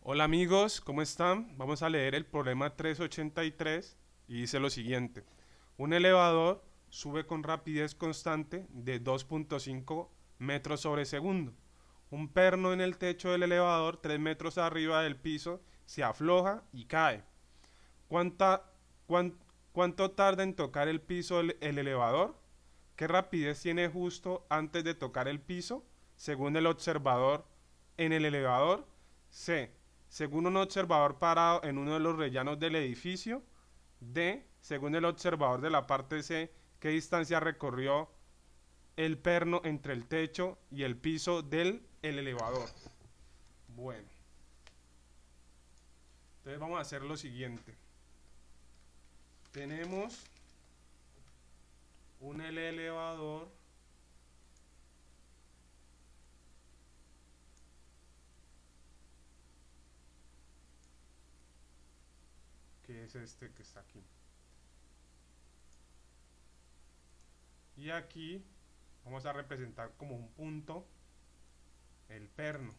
Hola amigos, ¿cómo están? Vamos a leer el problema 383 y dice lo siguiente. Un elevador sube con rapidez constante de 2.5 metros sobre segundo. Un perno en el techo del elevador, 3 metros arriba del piso, se afloja y cae. ¿Cuánta, cuán- ¿Cuánto tarda en tocar el piso el elevador? ¿Qué rapidez tiene justo antes de tocar el piso, según el observador en el elevador? C. Según un observador parado en uno de los rellanos del edificio. D. Según el observador de la parte C, ¿qué distancia recorrió el perno entre el techo y el piso del el elevador? Bueno, entonces vamos a hacer lo siguiente. Tenemos un elevador que es este que está aquí. Y aquí vamos a representar como un punto el perno.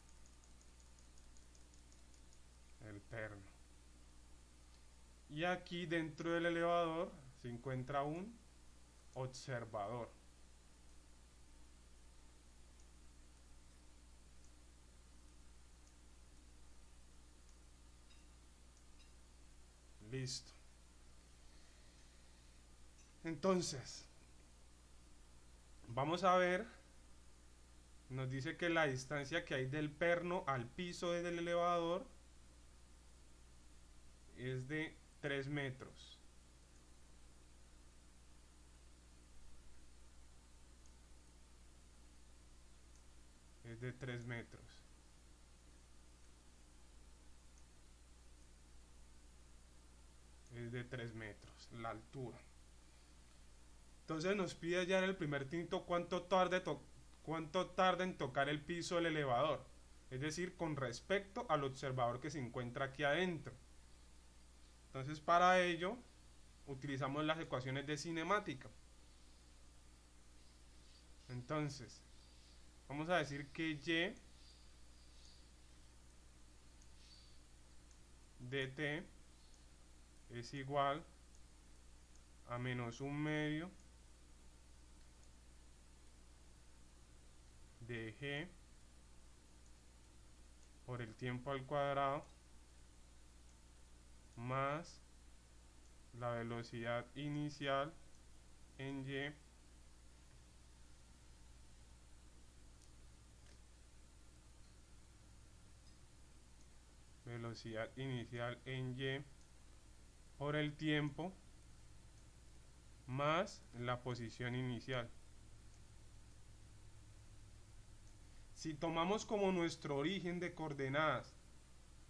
El perno. Y aquí dentro del elevador se encuentra un observador. Listo. Entonces, vamos a ver. Nos dice que la distancia que hay del perno al piso del elevador es de 3 metros. Es de 3 metros. Es de 3 metros la altura. Entonces nos pide ya en el primer tinto cuánto tarda en tocar el piso del elevador. Es decir, con respecto al observador que se encuentra aquí adentro. Entonces para ello utilizamos las ecuaciones de cinemática. Entonces, vamos a decir que y dt es igual a menos un medio de g por el tiempo al cuadrado más la velocidad inicial en y velocidad inicial en y por el tiempo más la posición inicial. Si tomamos como nuestro origen de coordenadas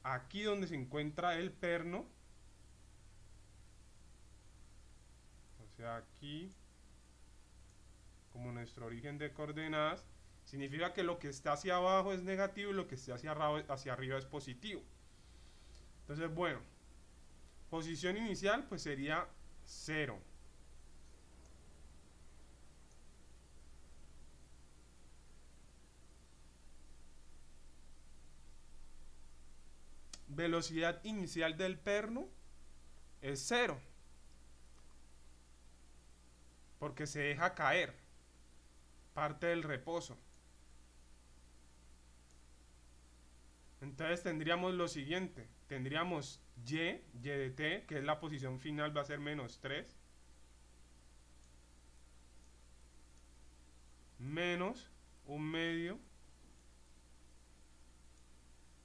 aquí donde se encuentra el perno, o sea aquí como nuestro origen de coordenadas, significa que lo que está hacia abajo es negativo y lo que está hacia arriba es positivo. Entonces, bueno, posición inicial pues sería 0. Velocidad inicial del perno es 0, porque se deja caer parte del reposo. Entonces tendríamos lo siguiente, tendríamos y de t, que es la posición final, va a ser menos 3, menos un medio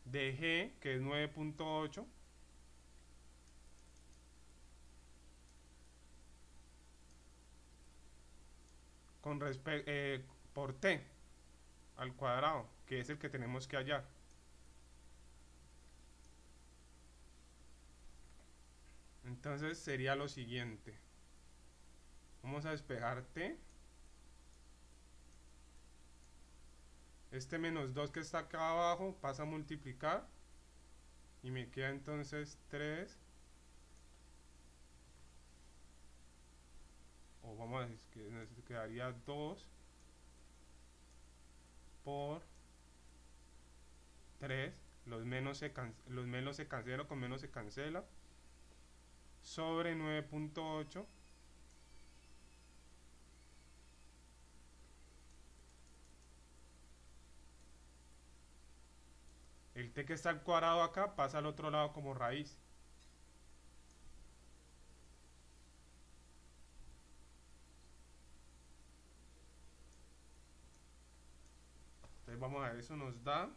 de g, que es 9.8, con por t al cuadrado, que es el que tenemos que hallar. Entonces sería lo siguiente. Vamos a despejar t. Este menos 2 que está acá abajo pasa a multiplicar. Y me queda entonces 3. O vamos a decir que nos quedaría 2 por 3 los menos se cancela, con menos se cancela, sobre 9.8 el t que está al cuadrado acá pasa al otro lado como raíz. Entonces vamos a ver, eso nos da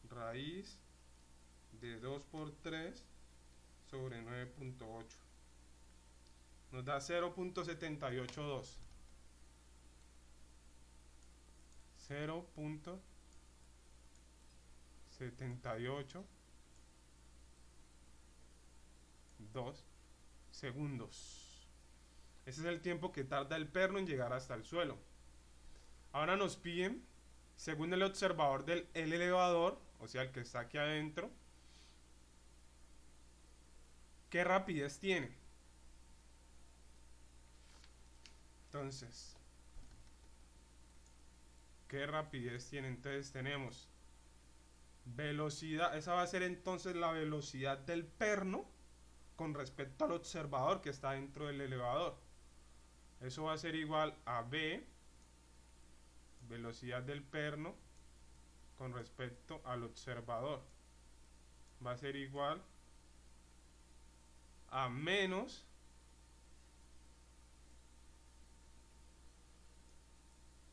raíz de 2 por 3 sobre 9.8. Nos da 0.782. 0.782 segundos. Ese es el tiempo que tarda el perno en llegar hasta el suelo. Ahora nos piden, según el observador del elevador, o sea el que está aquí adentro, ¿qué rapidez tiene? Entonces, ¿qué rapidez tiene? Entonces tenemos velocidad, esa va a ser entonces la velocidad del perno con respecto al observador que está dentro del elevador. Eso va a ser igual a v, velocidad del perno con respecto al observador. Va a ser igual a menos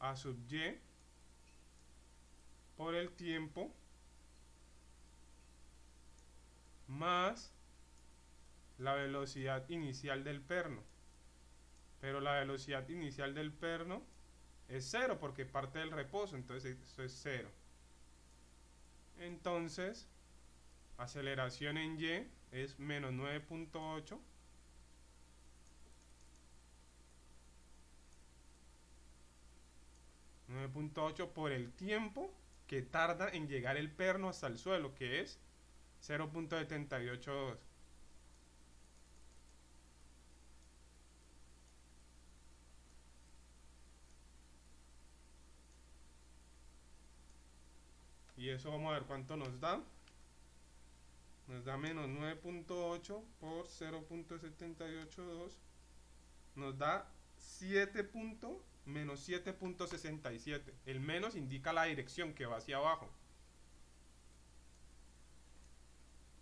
a sub y por el tiempo más la velocidad inicial del perno. Pero la velocidad inicial del perno es 0 porque parte del reposo, entonces eso es 0. Entonces, aceleración en y es menos 9.8 por el tiempo que tarda en llegar el perno hasta el suelo, que es 0.782. Y eso vamos a ver cuánto nos da. Nos da menos 9.8 por 0.782. Nos da 7. Menos 7.67. El menos indica la dirección que va hacia abajo.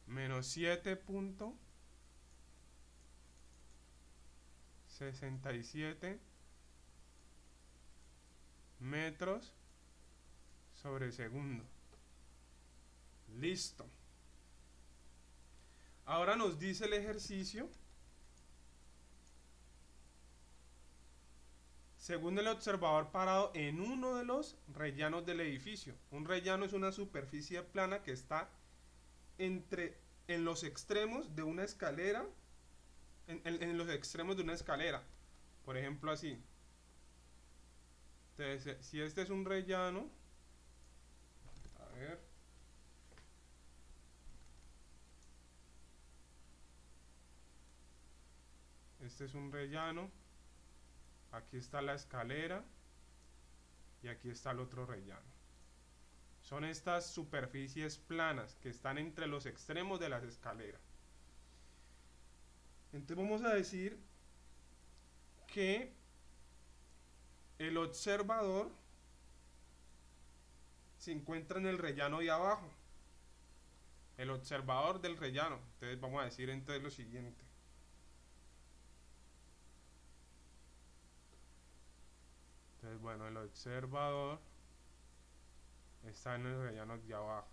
Menos 7.67 metros sobre segundo. Listo. Ahora nos dice el ejercicio, según el observador parado en uno de los rellanos del edificio. Un rellano es una superficie plana que está en los extremos de una escalera, en los extremos de una escalera, por ejemplo así. Entonces, si este es un rellano, a ver, este es un rellano, aquí está la escalera y aquí está el otro rellano. Son estas superficies planas que están entre los extremos de las escaleras. Entonces vamos a decir que el observador se encuentra en el rellano de abajo. El observador del rellano. Entonces vamos a decir entonces lo siguiente. Entonces bueno, el observador está en el rellano de abajo.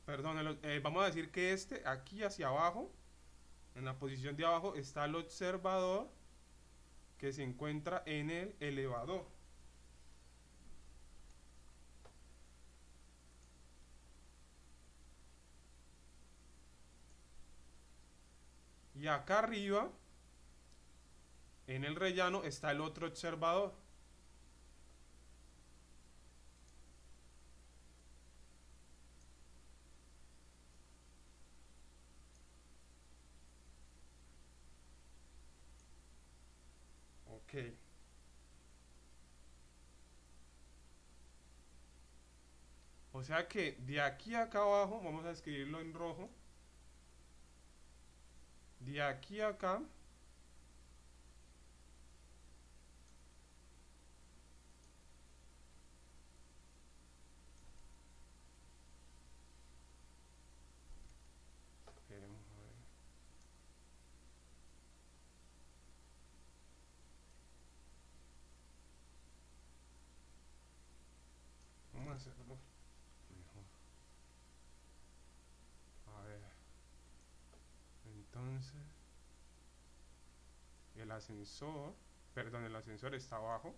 Perdón, vamos a decir que aquí hacia abajo, en la posición de abajo, está el observador que se encuentra en el elevador. Y acá arriba, en el rellano, está el otro observador. Ok. O sea que de aquí a acá abajo, vamos a escribirlo en rojo, de aquí a acá, esperemos a ver, vamos a hacerlo mejor. A ver, entonces, el ascensor, perdón, el ascensor está abajo.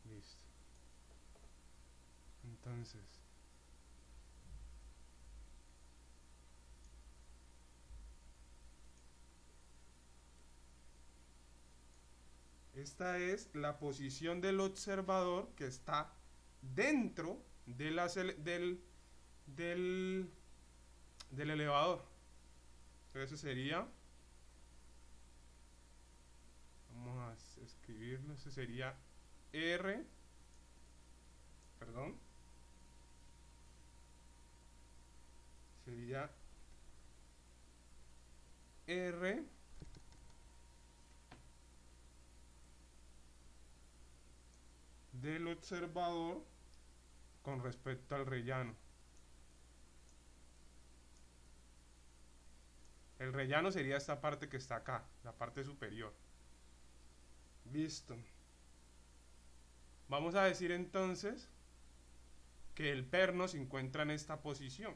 Listo. Entonces, esta es la posición del observador que está dentro de del, del elevador. Entonces eso sería, vamos a escribirlo, ese sería R, perdón, sería R del observador con respecto al rellano. El rellano sería esta parte que está acá, la parte superior. Listo. Vamos a decir entonces que el perno se encuentra en esta posición,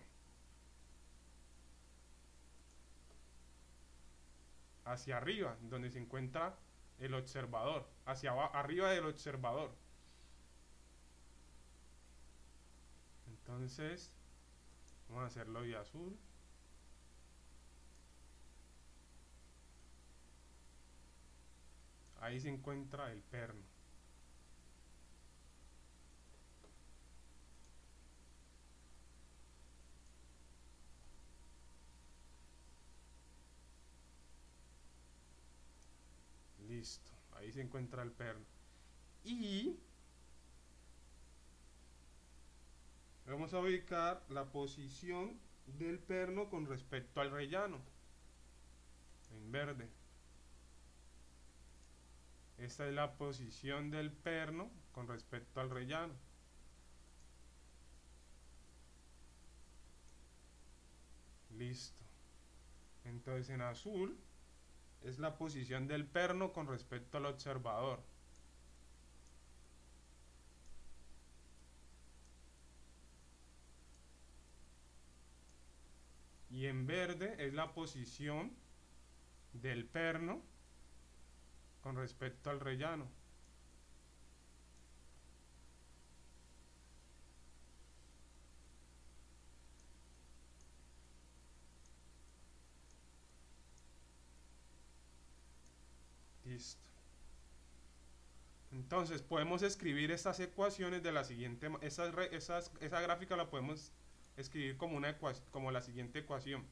hacia arriba, donde se encuentra el observador, hacia arriba del observador. Entonces, vamos a hacerlo de azul. Ahí se encuentra el perno. Listo, ahí se encuentra el perno. Y vamos a ubicar la posición del perno con respecto al rellano, en verde. Esta es la posición del perno con respecto al rellano. Listo. Entonces en azul es la posición del perno con respecto al observador. Y en verde es la posición del perno con respecto al rellano. Listo. Entonces podemos escribir estas ecuaciones de la siguiente, esa gráfica la podemos escribir como una como la siguiente ecuación.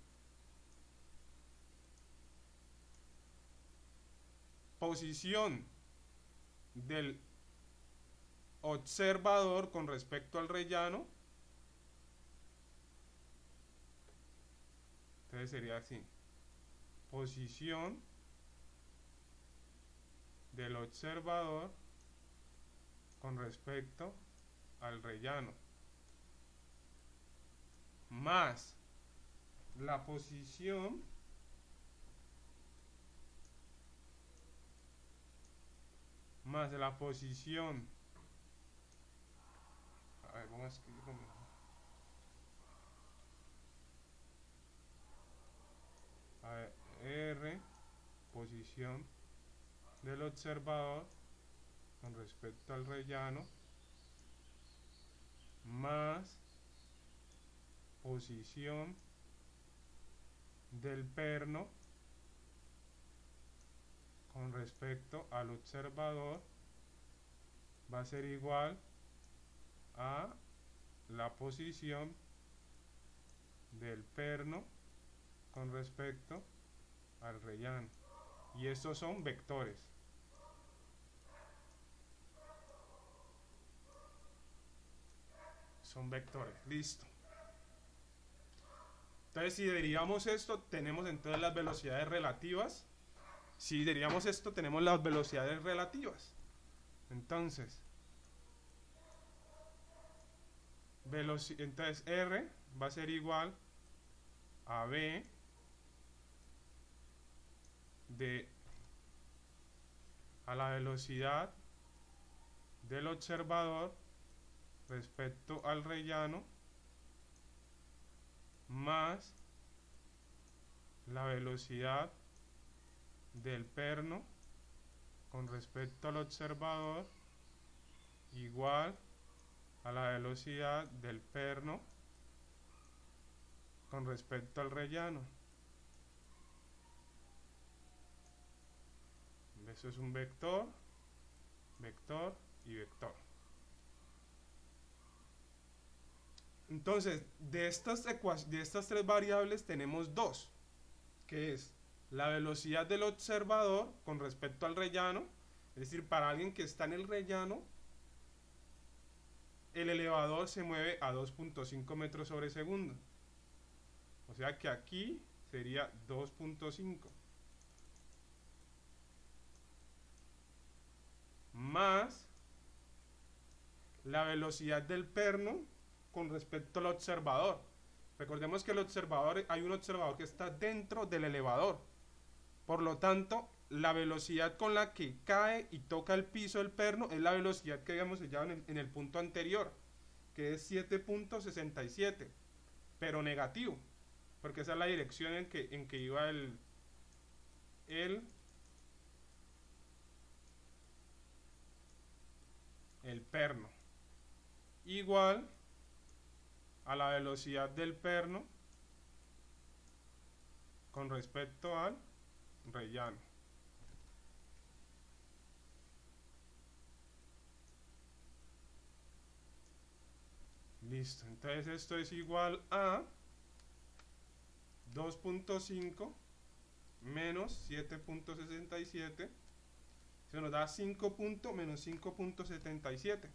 Posición del observador con respecto al rellano. Entonces sería así. Posición del observador con respecto al rellano, más la posición a ver, vamos a escribirlo mejor. A ver, R, posición del observador con respecto al rellano, más posición del perno con respecto al observador, va a ser igual a la posición del perno con respecto al rellano. Y estos son vectores. Son vectores, listo. Entonces, si derivamos esto, tenemos entonces las velocidades relativas. Si derivamos esto, tenemos las velocidades relativas. Entonces, entonces R va a ser igual a B a la velocidad del observador respecto al rellano más la velocidad del perno con respecto al observador igual a la velocidad del perno con respecto al rellano. Eso es un vector, vector y vector. Entonces, de estas tres variables tenemos dos, que es la velocidad del observador con respecto al rellano, es decir, para alguien que está en el rellano, el elevador se mueve a 2.5 metros sobre segundo. O sea que aquí sería 2.5. Más la velocidad del perno con respecto al observador. Recordemos que hay un observador que está dentro del elevador. Por lo tanto, la velocidad con la que cae y toca el piso del perno es la velocidad que habíamos hallado en el punto anterior, que es 7.67, pero negativo, porque esa es la dirección en que iba el perno. Igual a la velocidad del perno con respecto al rellano. Listo, entonces esto es igual a 2.5 menos 7.67, se nos da 5 menos 5.77.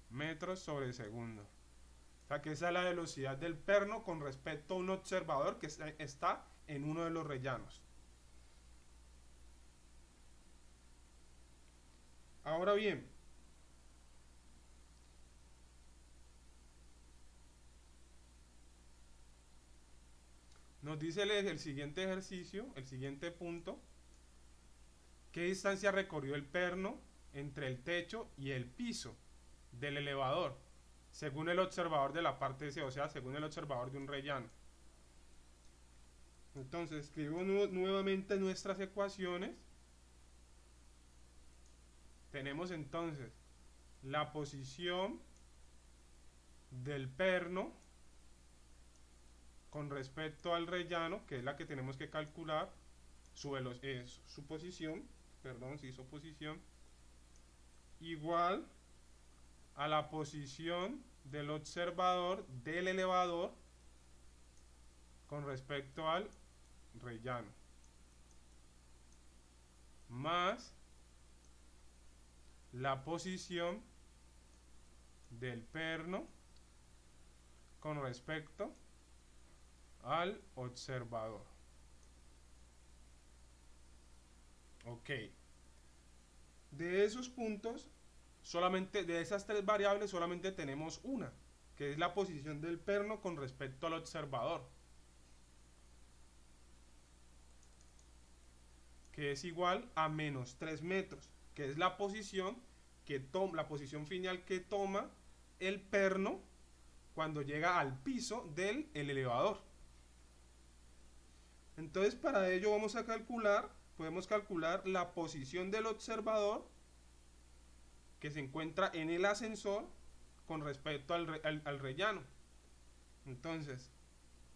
metros sobre segundo. O sea que esa es la velocidad del perno con respecto a un observador que está en uno de los rellanos. Ahora bien, nos dice el siguiente ejercicio, el siguiente punto: ¿qué distancia recorrió el perno entre el techo y el piso del elevador, según el observador de la parte C, o sea, según el observador de un rellano? Entonces, escribimos nuevamente nuestras ecuaciones. Tenemos entonces la posición del perno con respecto al rellano, que es la que tenemos que calcular, su posición, igual a la posición del observador del elevador con respecto al rellano, más la posición del perno con respecto al observador. Ok. De esos puntos, de esas tres variables, solamente tenemos una, que es la posición del perno con respecto al observador, que es igual a menos 3 metros, que es la posición final que toma el perno cuando llega al piso del elevador. Entonces, para ello podemos calcular la posición del observador que se encuentra en el ascensor con respecto al rellano. Entonces,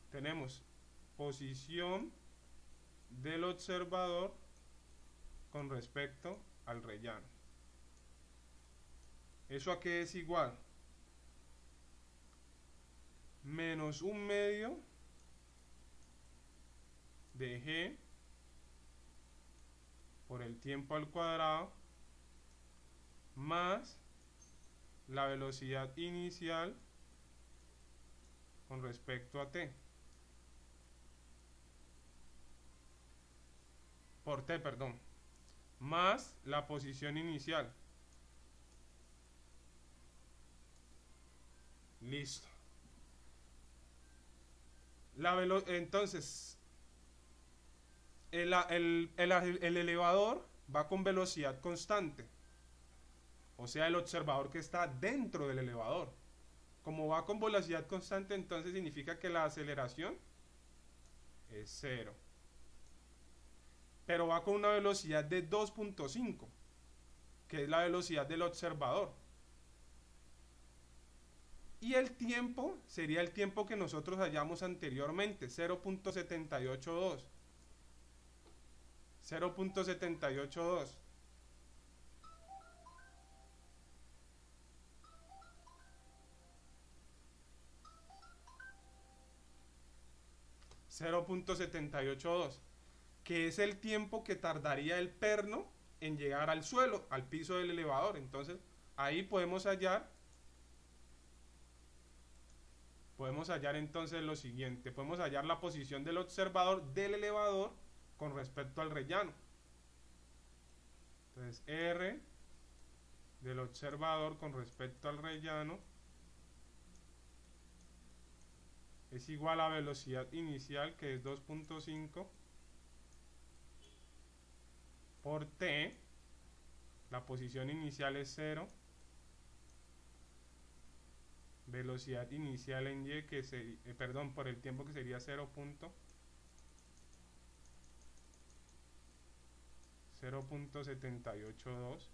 tenemos posición del observador con respecto al rellano. ¿Eso a qué es igual? Menos 1/2 de g por el tiempo al cuadrado más la velocidad inicial con respecto a t. Por t, perdón. Más la posición inicial. Listo. Entonces, el elevador va con velocidad constante. O sea, el observador que está dentro del elevador. Como va con velocidad constante, entonces significa que la aceleración es 0. Pero va con una velocidad de 2.5, que es la velocidad del observador. Y el tiempo sería el tiempo que nosotros hallamos anteriormente, 0.782. 0.782. .782, que es el tiempo que tardaría el perno en llegar al suelo, al piso del elevador. Entonces, ahí podemos hallar entonces lo siguiente. Podemos hallar la posición del observador del elevador con respecto al rellano. Entonces, R del observador con respecto al rellano es igual a velocidad inicial, que es 2.5, por t, la posición inicial es 0, velocidad inicial en y, que perdón, por el tiempo, que sería 0.782.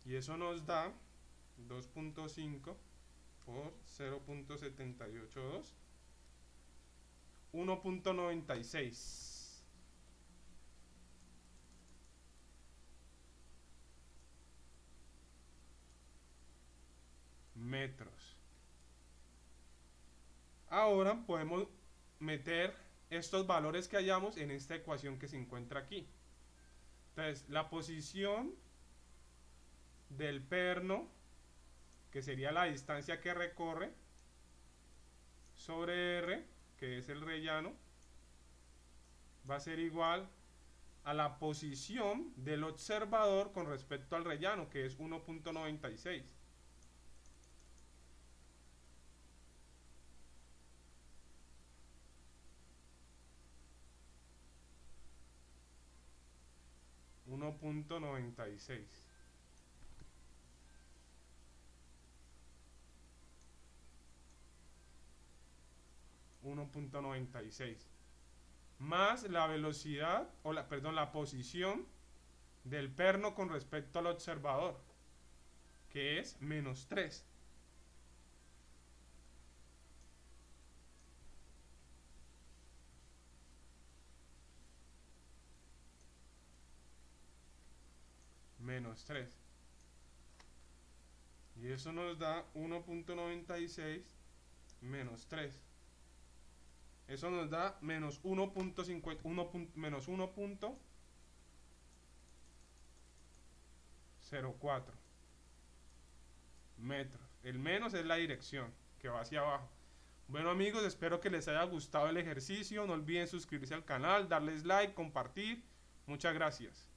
Y eso nos da 2.5 por 0.782, 1.96 metros. Ahora podemos meter estos valores que hallamos en esta ecuación que se encuentra aquí. Entonces, la posición del perno, que sería la distancia que recorre, sobre R, que es el rellano, va a ser igual a la posición del observador con respecto al rellano, que es 1.96. .96. Más la velocidad, la posición del perno con respecto al observador, que es -3. -3. Y eso nos da 1.96 menos 3. Eso nos da menos 1.04 metros. El menos es la dirección que va hacia abajo. Bueno, amigos, espero que les haya gustado el ejercicio. No olviden suscribirse al canal, darles like, compartir. Muchas gracias.